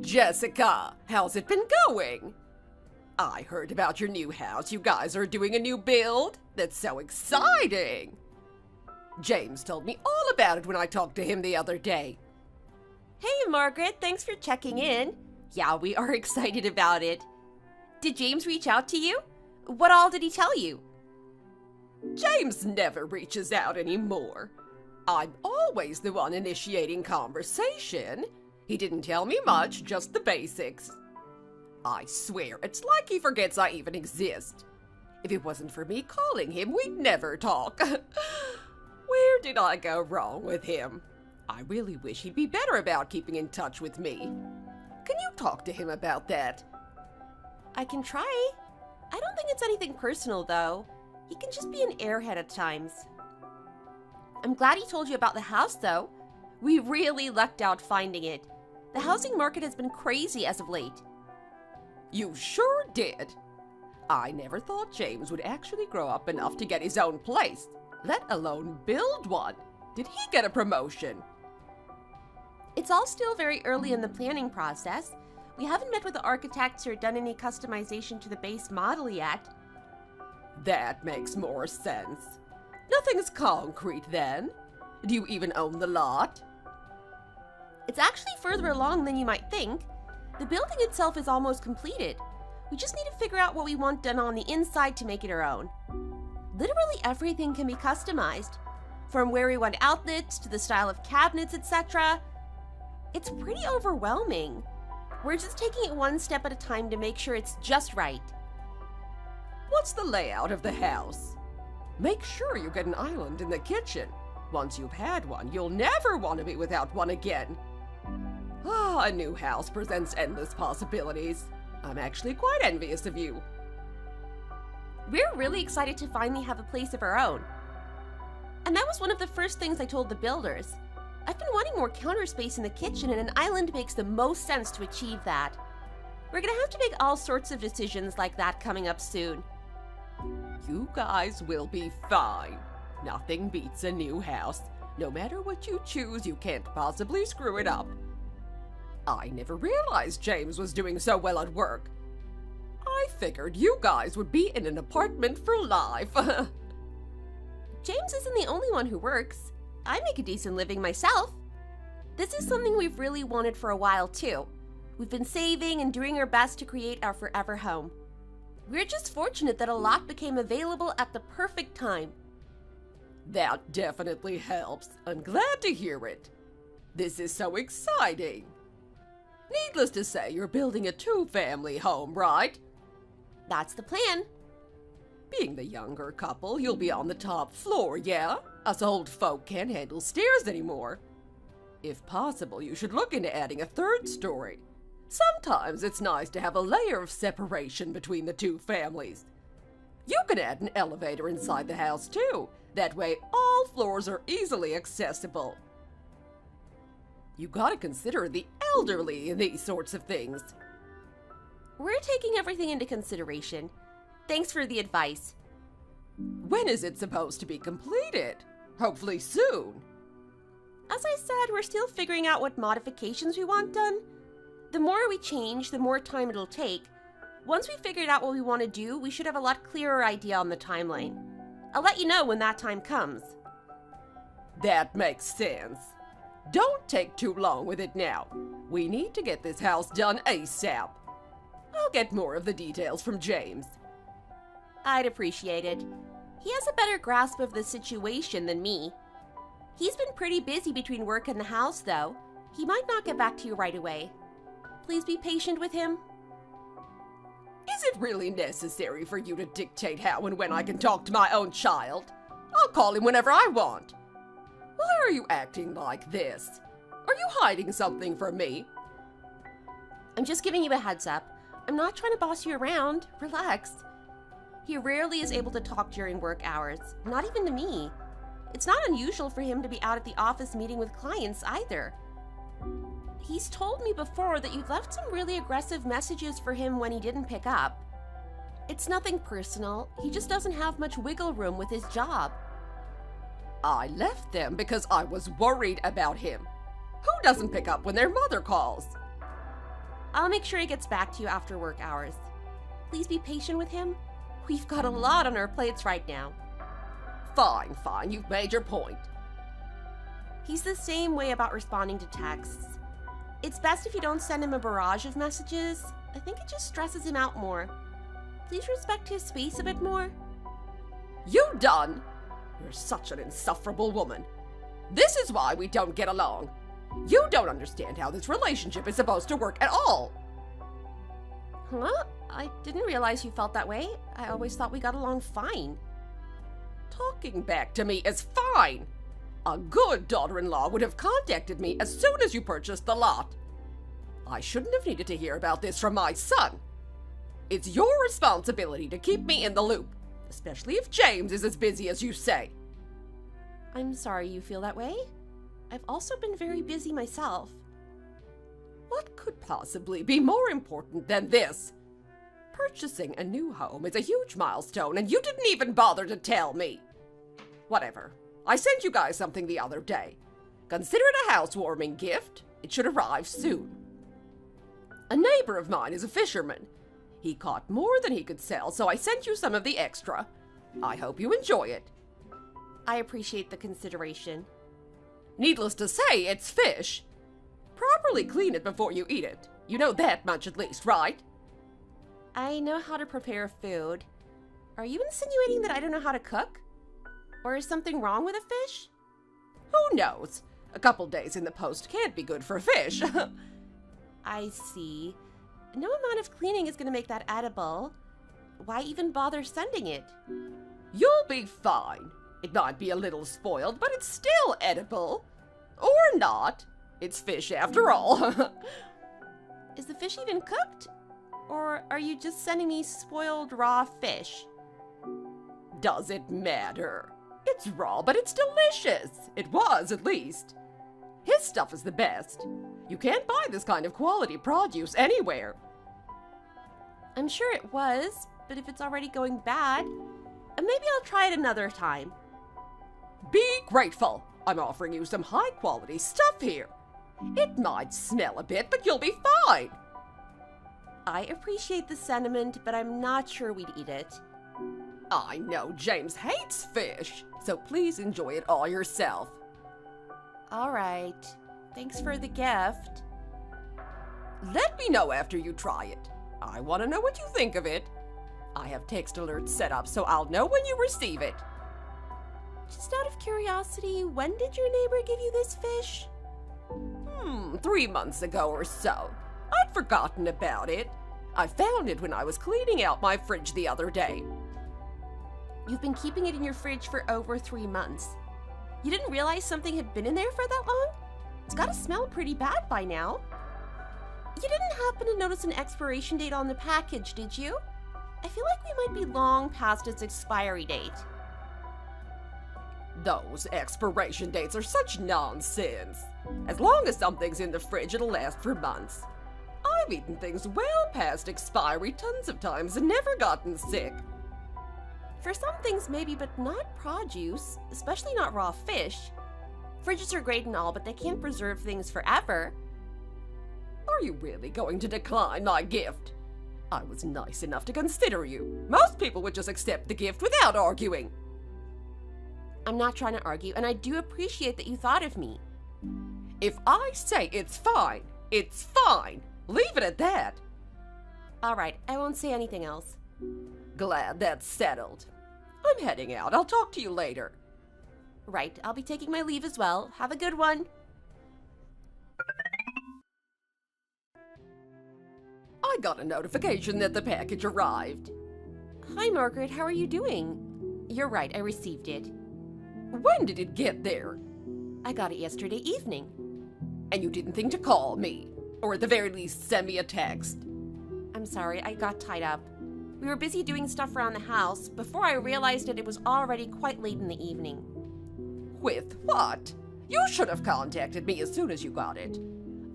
Jessica, how's it been going? I heard about your new house. You guys are doing a new build? That's so exciting! James told me all about it when I talked to him the other day. Hey, Margaret, thanks for checking in. Yeah, we are excited about it. Did James reach out to you? What all did he tell you? James never reaches out anymore. I'm always the one initiating conversation. He didn't tell me much, just the basics. I swear, it's like he forgets I even exist. If it wasn't for me calling him, we'd never talk. Where did I go wrong with him? I really wish he'd be better about keeping in touch with me. Can you talk to him about that? I can try. I don't think it's anything personal, though. He can just be an airhead at times. I'm glad he told you about the house, though. We really lucked out finding it. The housing market has been crazy as of late. You sure did. I never thought James would actually grow up enough to get his own place, let alone build one. Did he get a promotion? It's all still very early in the planning process. We haven't met with the architects or done any customization to the base model yet. That makes more sense. Nothing's concrete then. Do you even own the lot? It's actually further along than you might think. The building itself is almost completed. We just need to figure out what we want done on the inside to make it our own. Literally everything can be customized, from where we want outlets to the style of cabinets, etc. It's pretty overwhelming. We're just taking it one step at a time to make sure it's just right. What's the layout of the house? Make sure you get an island in the kitchen. Once you've had one, you'll never want to be without one again. A new house presents endless possibilities. I'm actually quite envious of you. We're really excited to finally have a place of our own. And that was one of the first things I told the builders. I've been wanting more counter space in the kitchen, and an island makes the most sense to achieve that. We're gonna have to make all sorts of decisions like that coming up soon. You guys will be fine. Nothing beats a new house. No matter what you choose, you can't possibly screw it up. I never realized James was doing so well at work. I figured you guys would be in an apartment for life. James isn't the only one who works. I make a decent living myself. This is something we've really wanted for a while too. We've been saving and doing our best to create our forever home. We're just fortunate that a lot became available at the perfect time. That definitely helps. I'm glad to hear it. This is so exciting. Needless to say, you're building a two-family home, right? That's the plan. Being the younger couple, you'll be on the top floor, yeah? Us old folk can't handle stairs anymore. If possible, you should look into adding a third story. Sometimes it's nice to have a layer of separation between the two families. You can add an elevator inside the house, too. That way, all floors are easily accessible. You gotta consider the elderly in these sorts of things. We're taking everything into consideration. Thanks for the advice. When is it supposed to be completed? Hopefully soon. As I said, we're still figuring out what modifications we want done. The more we change, the more time it'll take. Once we've figured out what we want to do, we should have a lot clearer idea on the timeline. I'll let you know when that time comes. That makes sense. Don't take too long with it now. We need to get this house done ASAP. I'll get more of the details from James. I'd appreciate it. He has a better grasp of the situation than me. He's been pretty busy between work and the house, though. He might not get back to you right away. Please be patient with him. Is it really necessary for you to dictate how and when I can talk to my own child? I'll call him whenever I want. Why are you acting like this? Are you hiding something from me? I'm just giving you a heads up. I'm not trying to boss you around. Relax. He rarely is able to talk during work hours, not even to me. It's not unusual for him to be out at the office meeting with clients either. He's told me before that you've left some really aggressive messages for him when he didn't pick up. It's nothing personal. He just doesn't have much wiggle room with his job. I left them because I was worried about him. Who doesn't pick up when their mother calls? I'll make sure he gets back to you after work hours. Please be patient with him. We've got a lot on our plates right now. Fine, you've made your point. He's the same way about responding to texts. It's best if you don't send him a barrage of messages. I think it just stresses him out more. Please respect his space a bit more. You done? You're such an insufferable woman. This is why we don't get along. You don't understand how this relationship is supposed to work at all. Huh? I didn't realize you felt that way. I always thought we got along fine. Talking back to me is fine. A good daughter-in-law would have contacted me as soon as you purchased the lot. I shouldn't have needed to hear about this from my son. It's your responsibility to keep me in the loop, especially if James is as busy as you say. I'm sorry you feel that way. I've also been very busy myself. What could possibly be more important than this? Purchasing a new home is a huge milestone, and you didn't even bother to tell me. Whatever. I sent you guys something the other day. Consider it a housewarming gift. It should arrive soon. A neighbor of mine is a fisherman. He caught more than he could sell, so I sent you some of the extra. I hope you enjoy it. I appreciate the consideration. Needless to say, it's fish. Properly clean it before you eat it. You know that much at least, right? I know how to prepare food. Are you insinuating that I don't know how to cook? Or is something wrong with a fish? Who knows? A couple days in the post can't be good for fish. I see. No amount of cleaning is going to make that edible. Why even bother sending it? You'll be fine. It might be a little spoiled, but it's still edible. Or not. It's fish after all. Is the fish even cooked? Or are you just sending me spoiled raw fish? Does it matter? It's raw, but it's delicious. It was, at least. His stuff is the best. You can't buy this kind of quality produce anywhere. I'm sure it was, but if it's already going bad, maybe I'll try it another time. Be grateful. I'm offering you some high-quality stuff here. It might smell a bit, but you'll be fine. I appreciate the sentiment, but I'm not sure we'd eat it. I know James hates fish, so please enjoy it all yourself. All right. Thanks for the gift. Let me know after you try it. I want to know what you think of it. I have text alerts set up, so I'll know when you receive it. Just out of curiosity, when did your neighbor give you this fish? 3 months ago or so. I'd forgotten about it. I found it when I was cleaning out my fridge the other day. You've been keeping it in your fridge for over 3 months. You didn't realize something had been in there for that long? It's gotta smell pretty bad by now. You didn't happen to notice an expiration date on the package, did you? I feel like we might be long past its expiry date. Those expiration dates are such nonsense. As long as something's in the fridge, it'll last for months. I've eaten things well past expiry tons of times and never gotten sick. For some things maybe, but not produce, especially not raw fish. Fridges are great and all, but they can't preserve things forever. Are you really going to decline my gift? I was nice enough to consider you. Most people would just accept the gift without arguing. I'm not trying to argue, and I do appreciate that you thought of me. If I say it's fine, it's fine. Leave it at that. All right, I won't say anything else. Glad that's settled. I'm heading out. I'll talk to you later. Right, I'll be taking my leave as well. Have a good one. I got a notification that the package arrived. Hi, Margaret. How are you doing? You're right, I received it. When did it get there? I got it yesterday evening. And you didn't think to call me? Or at the very least, send me a text? I'm sorry, I got tied up. We were busy doing stuff around the house before I realized that it was already quite late in the evening. With what? You should have contacted me as soon as you got it.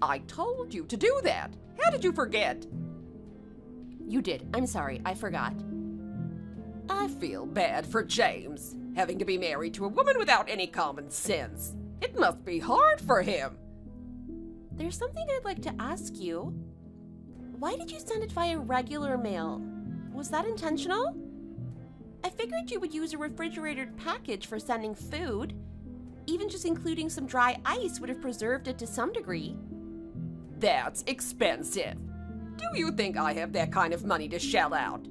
I told you to do that. How did you forget? You did. I'm sorry, I forgot. I feel bad for James, having to be married to a woman without any common sense. It must be hard for him. There's something I'd like to ask you. Why did you send it via regular mail? Was that intentional? I figured you would use a refrigerated package for sending food. Even just including some dry ice would have preserved it to some degree. That's expensive. Do you think I have that kind of money to shell out?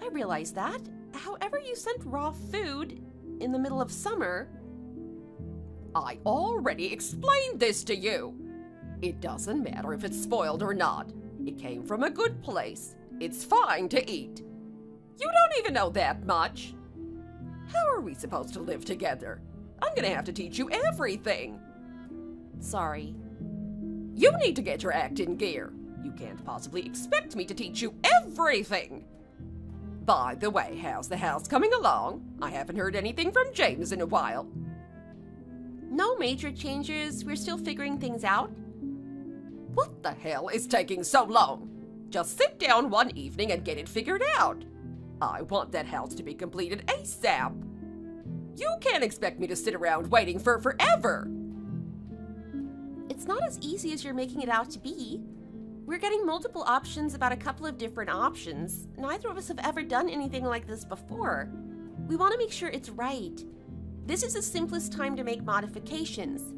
I realize that. However, you sent raw food in the middle of summer. I already explained this to you. It doesn't matter if it's spoiled or not. It came from a good place. It's fine to eat. You don't even know that much. How are we supposed to live together? I'm gonna have to teach you everything. Sorry. You need to get your act in gear. You can't possibly expect me to teach you everything. By the way, how's the house coming along? I haven't heard anything from James in a while. No major changes. We're still figuring things out. What the hell is taking so long? Just sit down one evening and get it figured out. I want that house to be completed ASAP. You can't expect me to sit around waiting for forever. It's not as easy as you're making it out to be. We're getting multiple options about a couple of different options. Neither of us have ever done anything like this before. We want to make sure it's right. This is the simplest time to make modifications.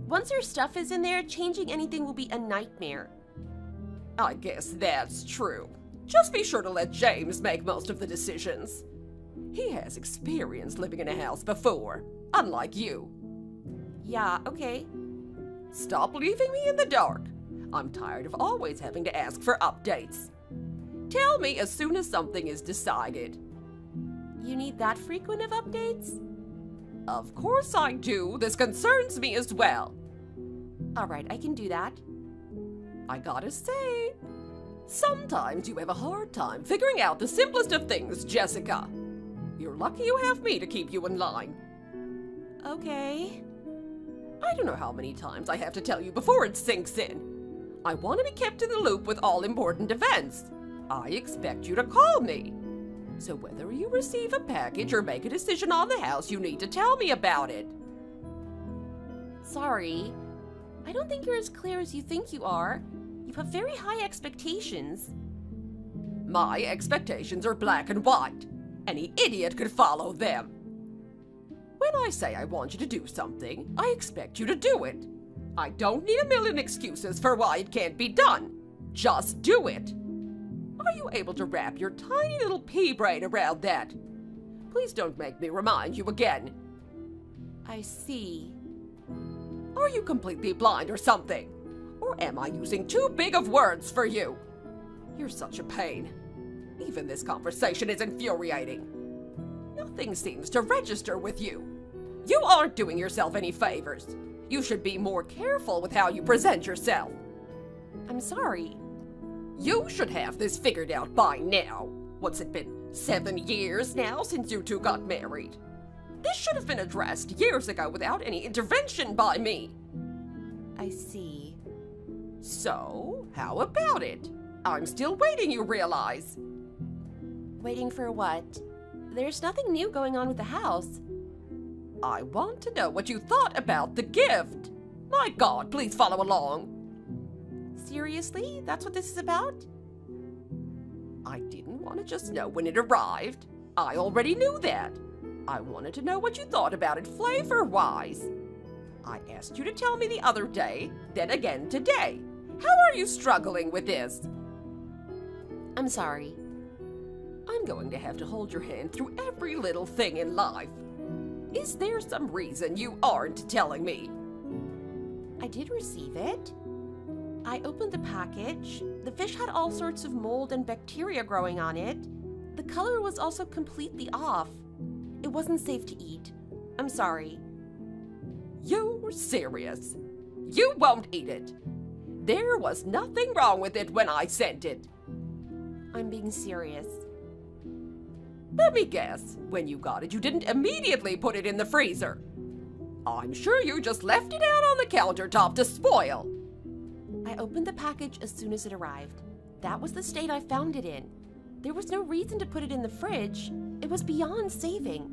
Once your stuff is in there, changing anything will be a nightmare. I guess that's true. Just be sure to let James make most of the decisions. He has experience living in a house before, unlike you. Yeah, okay. Stop leaving me in the dark. I'm tired of always having to ask for updates. Tell me as soon as something is decided. You need that frequent of updates? Of course I do. This concerns me as well. All right, I can do that. I gotta say, sometimes you have a hard time figuring out the simplest of things, Jessica. You're lucky you have me to keep you in line. Okay. I don't know how many times I have to tell you before it sinks in. I want to be kept in the loop with all important events. I expect you to call me. So whether you receive a package or make a decision on the house, you need to tell me about it. Sorry. I don't think you're as clear as you think you are. You have very high expectations. My expectations are black and white. Any idiot could follow them. When I say I want you to do something, I expect you to do it. I don't need a million excuses for why it can't be done. Just do it. Are you able to wrap your tiny little pea brain around that? Please don't make me remind you again. I see. Are you completely blind or something? Or am I using too big of words for you? You're such a pain. Even this conversation is infuriating. Nothing seems to register with you. You aren't doing yourself any favors. You should be more careful with how you present yourself. I'm sorry. You should have this figured out by now. What's it been, 7 years now since you two got married? This should have been addressed years ago without any intervention by me. I see. So, how about it? I'm still waiting, you realize. Waiting for what? There's nothing new going on with the house. I want to know what you thought about the gift. My God, please follow along. Seriously? That's what this is about? I didn't want to just know when it arrived. I already knew that. I wanted to know what you thought about it flavor-wise. I asked you to tell me the other day, then again today. How are you struggling with this? I'm sorry. I'm going to have to hold your hand through every little thing in life. Is there some reason you aren't telling me? I did receive it. I opened the package. The fish had all sorts of mold and bacteria growing on it. The color was also completely off. It wasn't safe to eat. I'm sorry. You're serious? You won't eat it. There was nothing wrong with it when I sent it. I'm being serious. Let me guess. When you got it, you didn't immediately put it in the freezer. I'm sure you just left it out on the countertop to spoil. I opened the package as soon as it arrived. That was the state I found it in. There was no reason to put it in the fridge. It was beyond saving.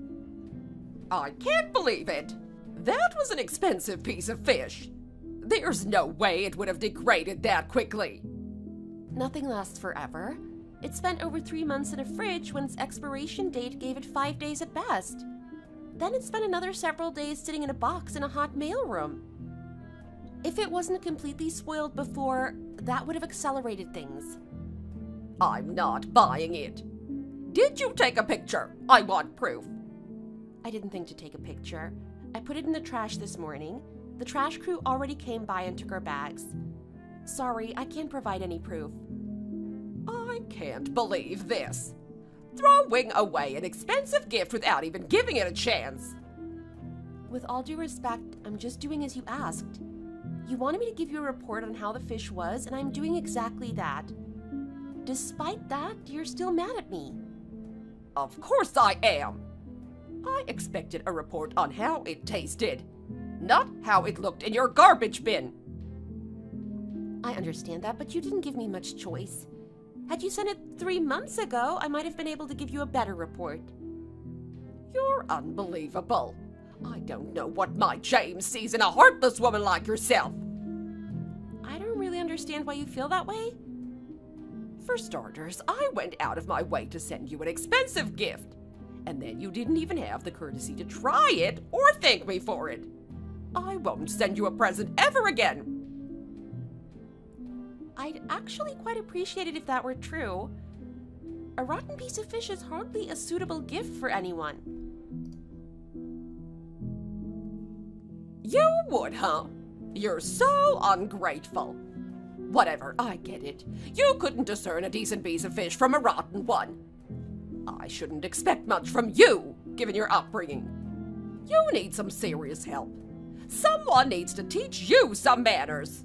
I can't believe it. That was an expensive piece of fish. There's no way it would have degraded that quickly. Nothing lasts forever. It spent over 3 months in a fridge when its expiration date gave it 5 days at best. Then it spent another several days sitting in a box in a hot mailroom. If it wasn't completely spoiled before, that would have accelerated things. I'm not buying it. Did you take a picture? I want proof. I didn't think to take a picture. I put it in the trash this morning. The trash crew already came by and took our bags. Sorry, I can't provide any proof. I can't believe this. Throwing away an expensive gift without even giving it a chance. With all due respect, I'm just doing as you asked. You wanted me to give you a report on how the fish was, and I'm doing exactly that. Despite that, you're still mad at me. Of course I am. I expected a report on how it tasted, not how it looked in your garbage bin. I understand that, but you didn't give me much choice. Had you sent it 3 months ago, I might have been able to give you a better report. You're unbelievable. I don't know what my James sees in a heartless woman like yourself. I don't really understand why you feel that way. For starters, I went out of my way to send you an expensive gift, and then you didn't even have the courtesy to try it or thank me for it. I won't send you a present ever again. I'd actually quite appreciate it if that were true. A rotten piece of fish is hardly a suitable gift for anyone. You would, huh? You're so ungrateful. Whatever, I get it. You couldn't discern a decent piece of fish from a rotten one. I shouldn't expect much from you, given your upbringing. You need some serious help. Someone needs to teach you some manners.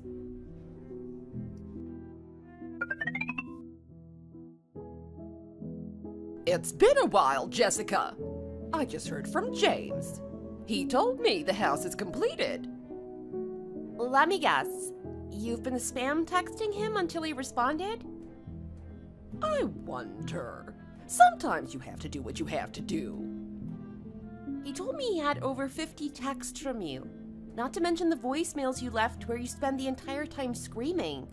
It's been a while, Jessica. I just heard from James. He told me the house is completed. Let me guess. You've been spam texting him until he responded? I wonder. Sometimes you have to do what you have to do. He told me he had over 50 texts from you. Not to mention the voicemails you left where you spend the entire time screaming.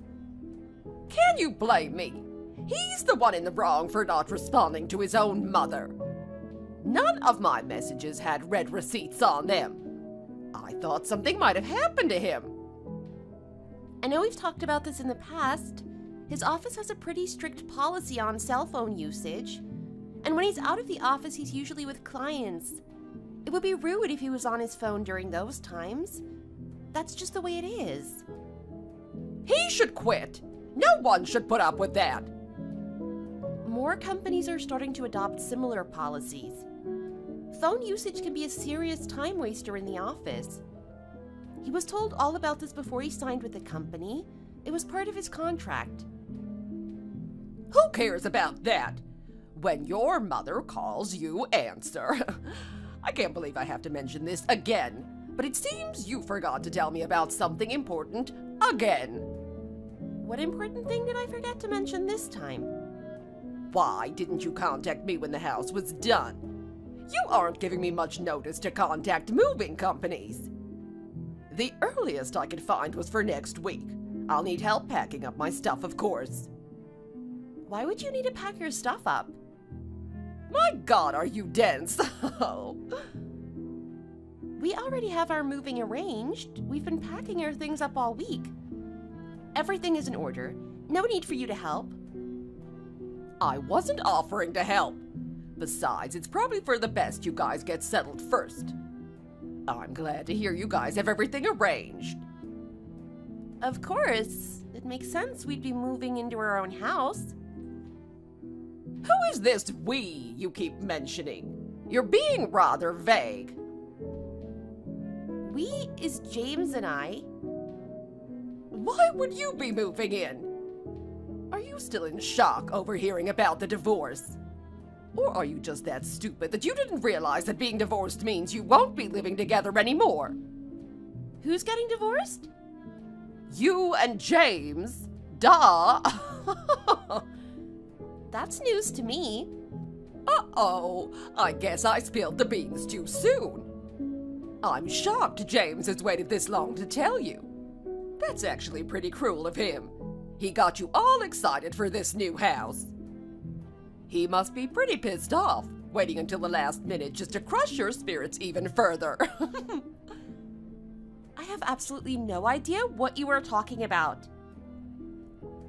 Can you blame me? He's the one in the wrong for not responding to his own mother. None of my messages had red receipts on them. I thought something might have happened to him. I know we've talked about this in the past. His office has a pretty strict policy on cell phone usage. And when he's out of the office, he's usually with clients. It would be rude if he was on his phone during those times. That's just the way it is. He should quit. No one should put up with that. More companies are starting to adopt similar policies. Phone usage can be a serious time waster in the office. He was told all about this before he signed with the company. It was part of his contract. Who cares about that? When your mother calls, you answer. I can't believe I have to mention this again, but it seems you forgot to tell me about something important again. What important thing did I forget to mention this time? Why didn't you contact me when the house was done? You aren't giving me much notice to contact moving companies. The earliest I could find was for next week. I'll need help packing up my stuff, of course. Why would you need to pack your stuff up? My God, are you dense? We already have our moving arranged. We've been packing our things up all week. Everything is in order. No need for you to help. I wasn't offering to help. Besides, it's probably for the best you guys get settled first. I'm glad to hear you guys have everything arranged. Of course. It makes sense we'd be moving into our own house. Who is this we you keep mentioning? You're being rather vague. We is James and I. Why would you be moving in? Are you still in shock over hearing about the divorce? Or are you just that stupid that you didn't realize that being divorced means you won't be living together anymore? Who's getting divorced? You and James. Duh. That's news to me. Uh-oh. I guess I spilled the beans too soon. I'm shocked James has waited this long to tell you. That's actually pretty cruel of him. He got you all excited for this new house. He must be pretty pissed off, waiting until the last minute just to crush your spirits even further. I have absolutely no idea what you are talking about.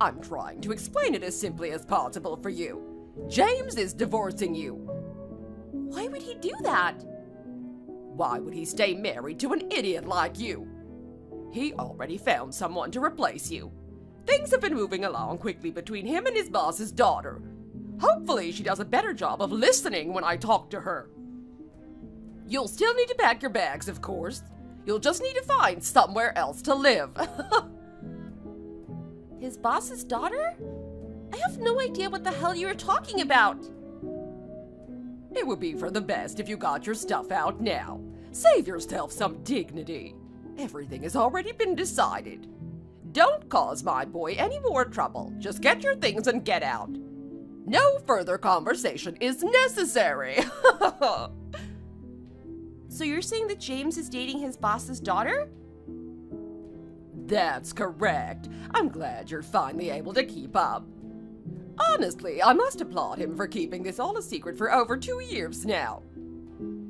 I'm trying to explain it as simply as possible for you. James is divorcing you. Why would he do that? Why would he stay married to an idiot like you? He already found someone to replace you. Things have been moving along quickly between him and his boss's daughter. Hopefully she does a better job of listening when I talk to her. You'll still need to pack your bags, of course. You'll just need to find somewhere else to live. His boss's daughter? I have no idea what the hell you are talking about. It would be for the best if you got your stuff out now. Save yourself some dignity. Everything has already been decided. Don't cause my boy any more trouble. Just get your things and get out. No further conversation is necessary. So you're saying that James is dating his boss's daughter? That's correct. I'm glad you're finally able to keep up. Honestly, I must applaud him for keeping this all a secret for over 2 years now.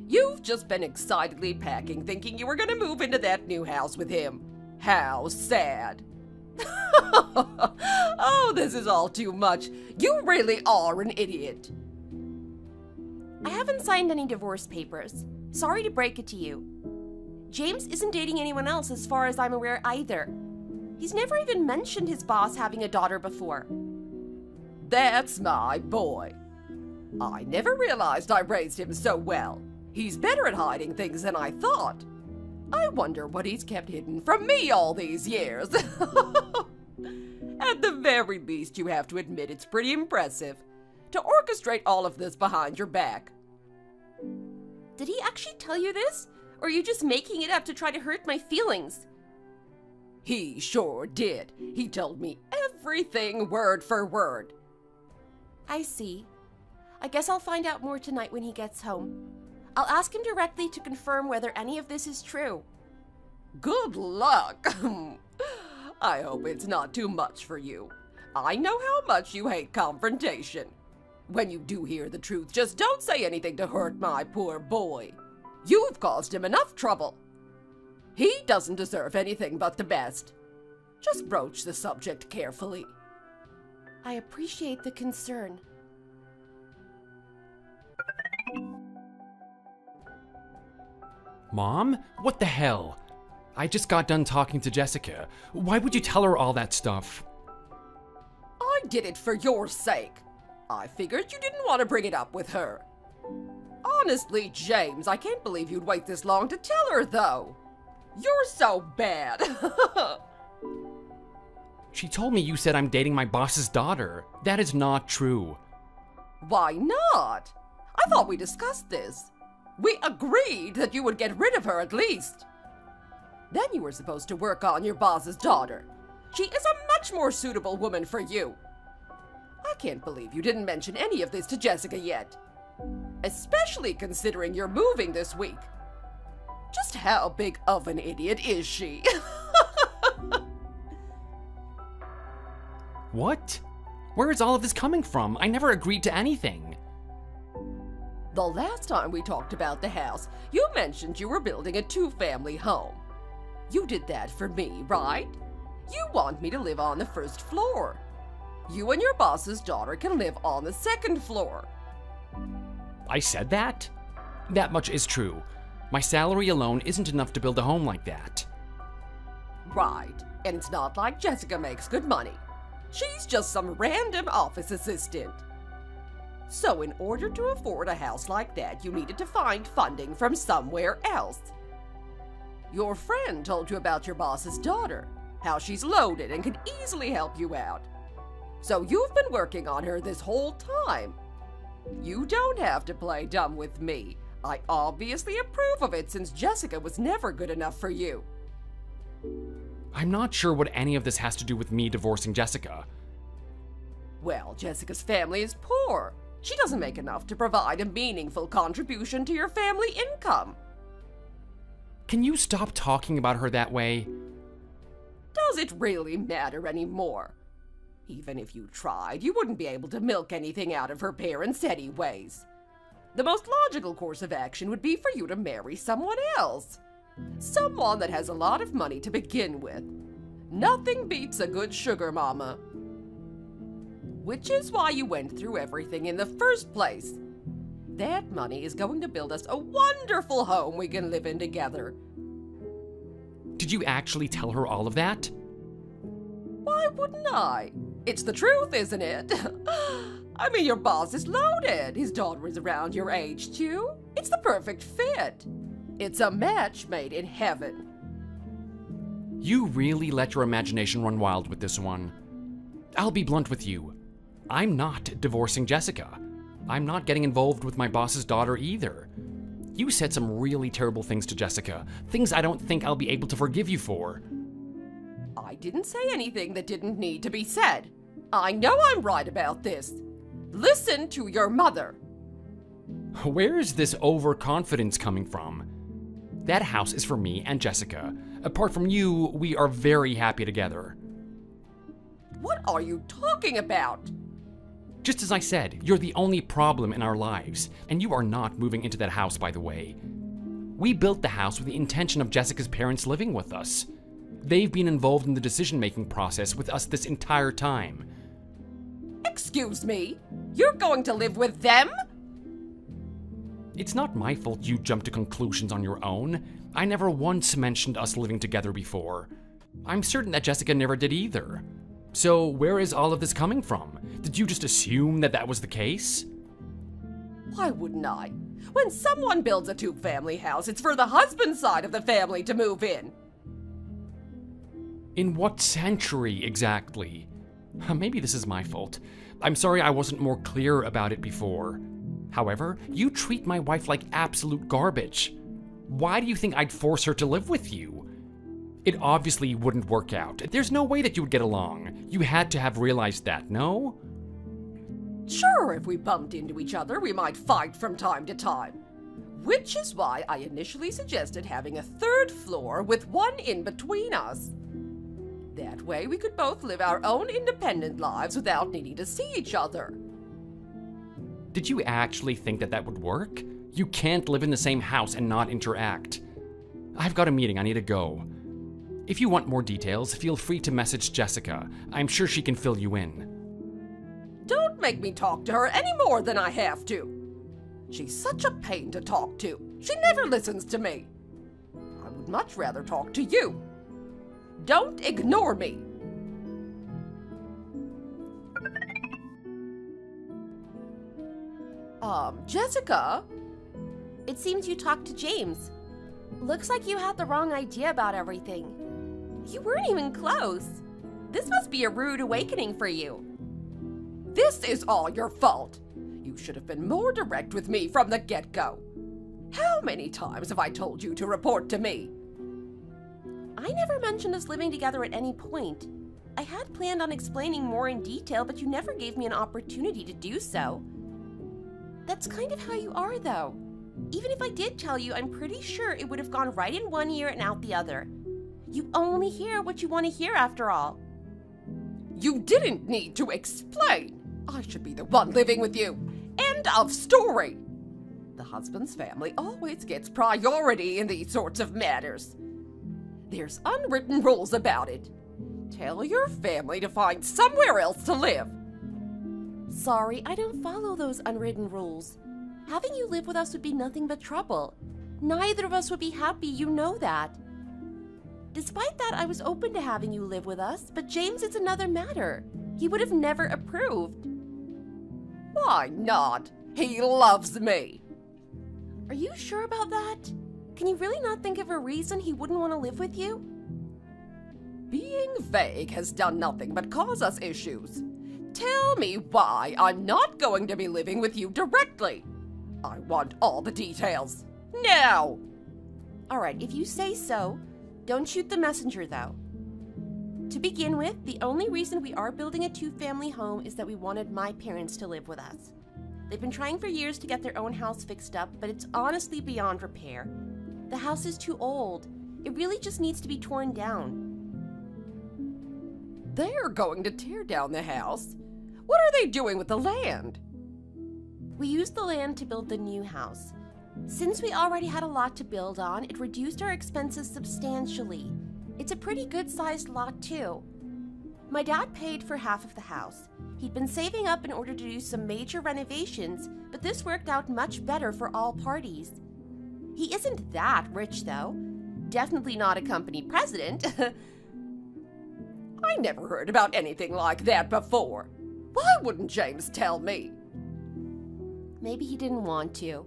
You've just been excitedly packing, thinking you were going to move into that new house with him. How sad. Oh, this is all too much. You really are an idiot. I haven't signed any divorce papers. Sorry to break it to you. James isn't dating anyone else as far as I'm aware either. He's never even mentioned his boss having a daughter before. That's my boy. I never realized I raised him so well. He's better at hiding things than I thought. I wonder what he's kept hidden from me all these years. At the very least, you have to admit it's pretty impressive to orchestrate all of this behind your back. Did he actually tell you this? Or are you just making it up to try to hurt my feelings? He sure did. He told me everything word for word. I see. I guess I'll find out more tonight when he gets home. I'll ask him directly to confirm whether any of this is true. Good luck. I hope it's not too much for you. I know how much you hate confrontation. When you do hear the truth, just don't say anything to hurt my poor boy. You've caused him enough trouble. He doesn't deserve anything but the best. Just broach the subject carefully. I appreciate the concern. Mom? What the hell? I just got done talking to Jessica. Why would you tell her all that stuff? I did it for your sake. I figured you didn't want to bring it up with her. Honestly, James, I can't believe you'd wait this long to tell her, though. You're so bad. She told me you said I'm dating my boss's daughter. That is not true. Why not? I thought we discussed this. We agreed that you would get rid of her at least. Then you were supposed to work on your boss's daughter. She is a much more suitable woman for you. I can't believe you didn't mention any of this to Jessica yet. Especially considering you're moving this week. Just how big of an idiot is she? What? Where is all of this coming from? I never agreed to anything. The last time we talked about the house, you mentioned you were building a 2-family home. You did that for me, right? You want me to live on the 1st floor. You and your boss's daughter can live on the 2nd floor. I said that? That much is true. My salary alone isn't enough to build a home like that. Right, and it's not like Jessica makes good money. She's just some random office assistant. So in order to afford a house like that, you needed to find funding from somewhere else. Your friend told you about your boss's daughter, how she's loaded and can easily help you out. So you've been working on her this whole time. You don't have to play dumb with me. I obviously approve of it since Jessica was never good enough for you. I'm not sure what any of this has to do with me divorcing Jessica. Well, Jessica's family is poor. She doesn't make enough to provide a meaningful contribution to your family income. Can you stop talking about her that way? Does it really matter anymore? Even if you tried, you wouldn't be able to milk anything out of her parents anyways. The most logical course of action would be for you to marry someone else. Someone that has a lot of money to begin with. Nothing beats a good sugar mama. Which is why you went through everything in the first place. That money is going to build us a wonderful home we can live in together. Did you actually tell her all of that? Why wouldn't I? It's the truth, isn't it? I mean, your boss is loaded. His daughter is around your age, too. It's the perfect fit. It's a match made in heaven. You really let your imagination run wild with this one. I'll be blunt with you. I'm not divorcing Jessica. I'm not getting involved with my boss's daughter either. You said some really terrible things to Jessica, things I don't think I'll be able to forgive you for. I didn't say anything that didn't need to be said. I know I'm right about this. Listen to your mother. Where is this overconfidence coming from? That house is for me and Jessica. Apart from you, we are very happy together. What are you talking about? Just as I said, you're the only problem in our lives, and you are not moving into that house, by the way. We built the house with the intention of Jessica's parents living with us. They've been involved in the decision-making process with us this entire time. Excuse me? You're going to live with them? It's not my fault you jumped to conclusions on your own. I never once mentioned us living together before. I'm certain that Jessica never did either. So where is all of this coming from? Did you just assume that that was the case? Why wouldn't I? When someone builds a two-family house, it's for the husband's side of the family to move in. In what century exactly? Maybe this is my fault. I'm sorry I wasn't more clear about it before. However, you treat my wife like absolute garbage. Why do you think I'd force her to live with you? It obviously wouldn't work out. There's no way that you would get along. You had to have realized that, no? Sure, if we bumped into each other, we might fight from time to time. Which is why I initially suggested having a third floor with one in between us. That way we could both live our own independent lives without needing to see each other. Did you actually think that that would work? You can't live in the same house and not interact. I've got a meeting, I need to go. If you want more details, feel free to message Jessica. I'm sure she can fill you in. Don't make me talk to her any more than I have to. She's such a pain to talk to. She never listens to me. I would much rather talk to you. Don't ignore me. Jessica? It seems you talked to James. Looks like you had the wrong idea about everything. You weren't even close. This must be a rude awakening for you. This is all your fault. You should have been more direct with me from the get-go. How many times have I told you to report to me? I never mentioned us living together at any point. I had planned on explaining more in detail, but you never gave me an opportunity to do so. That's kind of how you are, though. Even if I did tell you, I'm pretty sure it would have gone right in one ear and out the other. You only hear what you want to hear, after all. You didn't need to explain. I should be the one living with you. End of story. The husband's family always gets priority in these sorts of matters. There's unwritten rules about it. Tell your family to find somewhere else to live. Sorry, I don't follow those unwritten rules. Having you live with us would be nothing but trouble. Neither of us would be happy, you know that. Despite that, I was open to having you live with us, but James is another matter. He would have never approved. Why not? He loves me. Are you sure about that? Can you really not think of a reason he wouldn't want to live with you? Being vague has done nothing but cause us issues. Tell me why I'm not going to be living with you directly. I want all the details. Now! All right, if you say so. Don't shoot the messenger, though. To begin with, the only reason we are building a two-family home is that we wanted my parents to live with us. They've been trying for years to get their own house fixed up, but it's honestly beyond repair. The house is too old. It really just needs to be torn down. They're going to tear down the house. What are they doing with the land? We used the land to build the new house. Since we already had a lot to build on, it reduced our expenses substantially. It's a pretty good-sized lot, too. My dad paid for half of the house. He'd been saving up in order to do some major renovations, but this worked out much better for all parties. He isn't that rich, though. Definitely not a company president. I never heard about anything like that before. Why wouldn't James tell me? Maybe he didn't want to.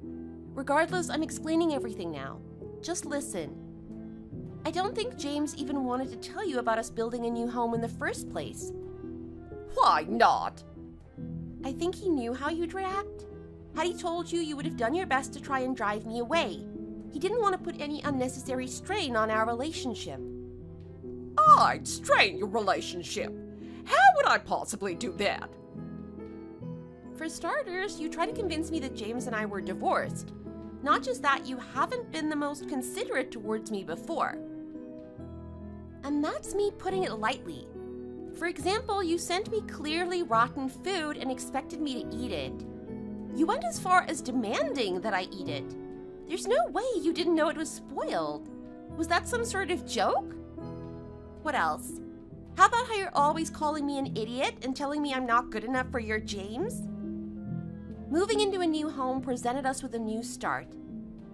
Regardless, I'm explaining everything now. Just listen. I don't think James even wanted to tell you about us building a new home in the first place. Why not? I think he knew how you'd react. Had he told you, you would have done your best to try and drive me away. He didn't want to put any unnecessary strain on our relationship. I'd strain your relationship. How would I possibly do that? For starters, you try to convince me that James and I were divorced. Not just that, you haven't been the most considerate towards me before. And that's me putting it lightly. For example, you sent me clearly rotten food and expected me to eat it. You went as far as demanding that I eat it. There's no way you didn't know it was spoiled. Was that some sort of joke? What else? How about how you're always calling me an idiot and telling me I'm not good enough for your James? Moving into a new home presented us with a new start.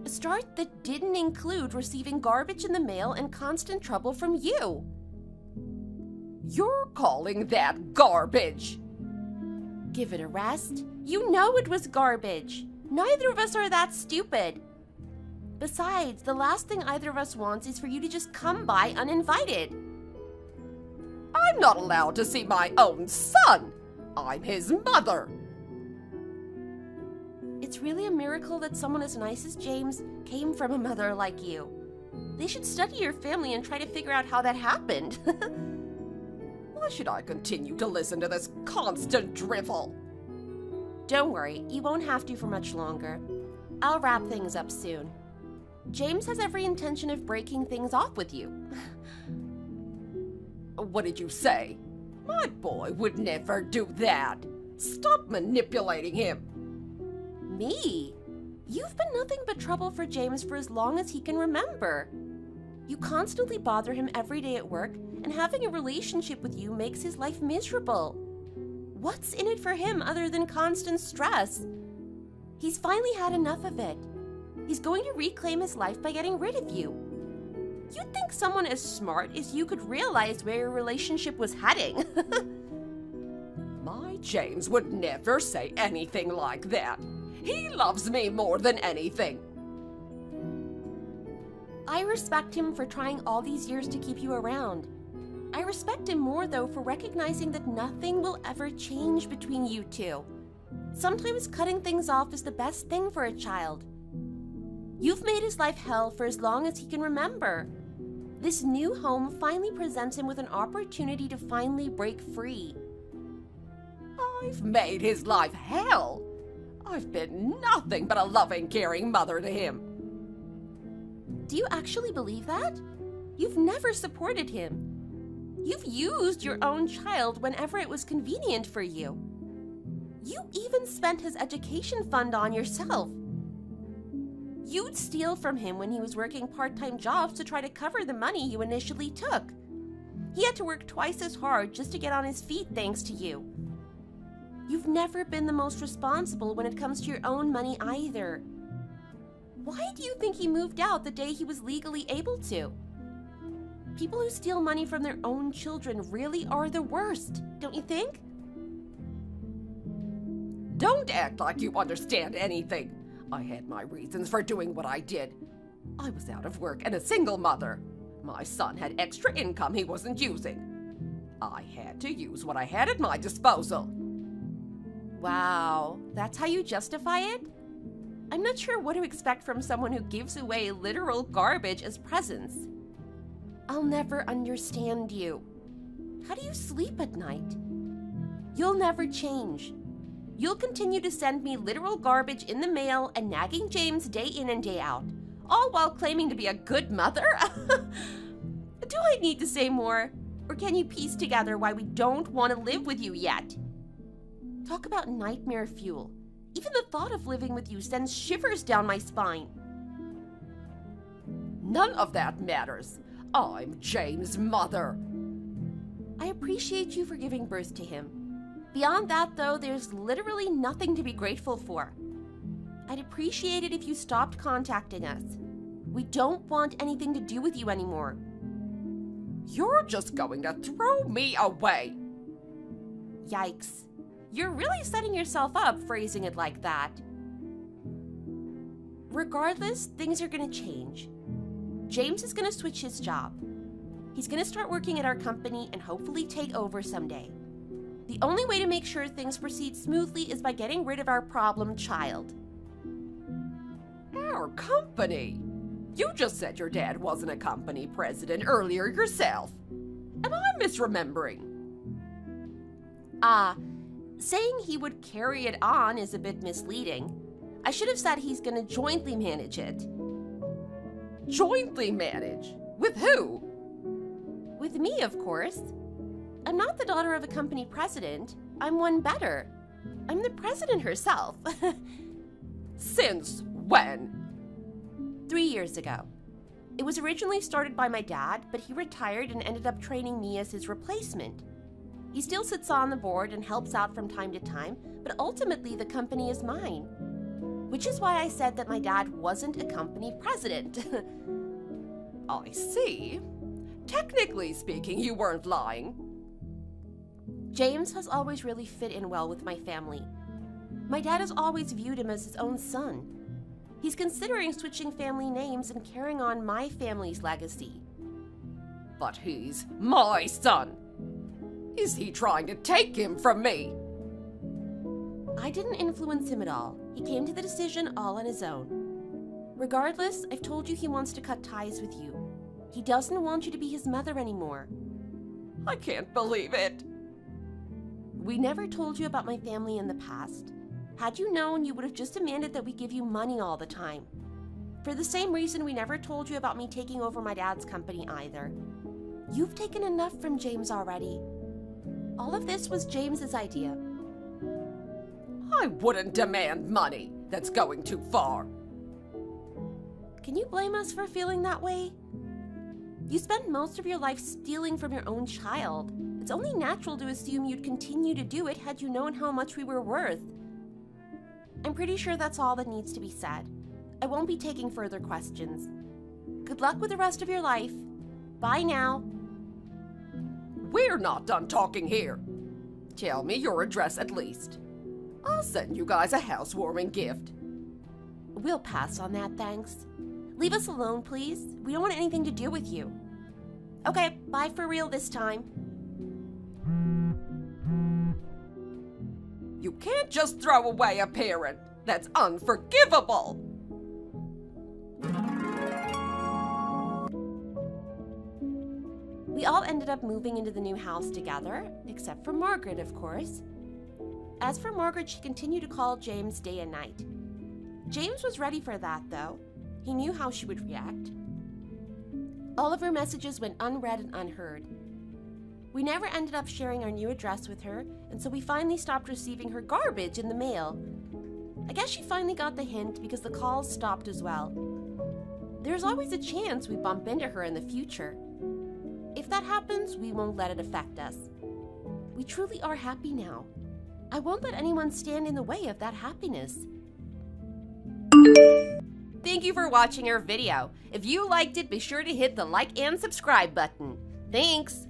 A start that didn't include receiving garbage in the mail and constant trouble from you. You're calling that garbage? Give it a rest. You know it was garbage. Neither of us are that stupid. Besides, the last thing either of us wants is for you to just come by uninvited. I'm not allowed to see my own son. I'm his mother. It's really a miracle that someone as nice as James came from a mother like you. They should study your family and try to figure out how that happened. Why should I continue to listen to this constant drivel? Don't worry, you won't have to for much longer. I'll wrap things up soon. James has every intention of breaking things off with you. What did you say? My boy would never do that. Stop manipulating him. Me? You've been nothing but trouble for James for as long as he can remember. You constantly bother him every day at work, and having a relationship with you makes his life miserable. What's in it for him other than constant stress? He's finally had enough of it. He's going to reclaim his life by getting rid of you. You'd think someone as smart as you could realize where your relationship was heading. My James would never say anything like that. He loves me more than anything. I respect him for trying all these years to keep you around. I respect him more, though, for recognizing that nothing will ever change between you two. Sometimes cutting things off is the best thing for a child. You've made his life hell for as long as he can remember. This new home finally presents him with an opportunity to finally break free. I've made his life hell. I've been nothing but a loving, caring mother to him. Do you actually believe that? You've never supported him. You've used your own child whenever it was convenient for you. You even spent his education fund on yourself. You'd steal from him when he was working part-time jobs to try to cover the money you initially took. He had to work twice as hard just to get on his feet thanks to you. You've never been the most responsible when it comes to your own money either. Why do you think he moved out the day he was legally able to? People who steal money from their own children really are the worst, don't you think? Don't act like you understand anything. I had my reasons for doing what I did. I was out of work and a single mother. My son had extra income he wasn't using. I had to use what I had at my disposal. Wow, that's how you justify it? I'm not sure what to expect from someone who gives away literal garbage as presents. I'll never understand you. How do you sleep at night? You'll never change. You'll continue to send me literal garbage in the mail and nagging James day in and day out, all while claiming to be a good mother? Do I need to say more? Or can you piece together why we don't want to live with you yet? Talk about nightmare fuel. Even the thought of living with you sends shivers down my spine. None of that matters. I'm James' mother. I appreciate you for giving birth to him. Beyond that, though, there's literally nothing to be grateful for. I'd appreciate it if you stopped contacting us. We don't want anything to do with you anymore. You're just going to throw me away. Yikes. You're really setting yourself up phrasing it like that. Regardless, things are going to change. James is going to switch his job. He's going to start working at our company and hopefully take over someday. The only way to make sure things proceed smoothly is by getting rid of our problem child. Our company? You just said your dad wasn't a company president earlier yourself. Am I misremembering? Saying he would carry it on is a bit misleading. I should have said he's going to jointly manage it. Jointly manage? With who? With me, of course. I'm not the daughter of a company president. I'm one better. I'm the president herself. Since when? 3 years ago. It was originally started by my dad, but he retired and ended up training me as his replacement. He still sits on the board and helps out from time to time, but ultimately the company is mine. Which is why I said that my dad wasn't a company president. I see. Technically speaking, you weren't lying. James has always really fit in well with my family. My dad has always viewed him as his own son. He's considering switching family names and carrying on my family's legacy. But he's my son. Is he trying to take him from me? I didn't influence him at all. He came to the decision all on his own. Regardless, I've told you he wants to cut ties with you. He doesn't want you to be his mother anymore. I can't believe it. We never told you about my family in the past. Had you known, you would have just demanded that we give you money all the time. For the same reason, we never told you about me taking over my dad's company either. You've taken enough from James already. All of this was James's idea. I wouldn't demand money. That's going too far. Can you blame us for feeling that way? You spent most of your life stealing from your own child. It's only natural to assume you'd continue to do it had you known how much we were worth. I'm pretty sure that's all that needs to be said. I won't be taking further questions. Good luck with the rest of your life. Bye now. We're not done talking here. Tell me your address at least. I'll send you guys a housewarming gift. We'll pass on that, thanks. Leave us alone, please. We don't want anything to do with you. Okay, bye for real this time. You can't just throw away a parent. That's unforgivable. We all ended up moving into the new house together, except for Margaret, of course. As for Margaret, she continued to call James day and night. James was ready for that, though. He knew how she would react. All of her messages went unread and unheard. We never ended up sharing our new address with her, and so we finally stopped receiving her garbage in the mail. I guess she finally got the hint because the calls stopped as well. There's always a chance we bump into her in the future. If that happens, we won't let it affect us. We truly are happy now. I won't let anyone stand in the way of that happiness. Thank you for watching our video. If you liked it, be sure to hit the like and subscribe button. Thanks!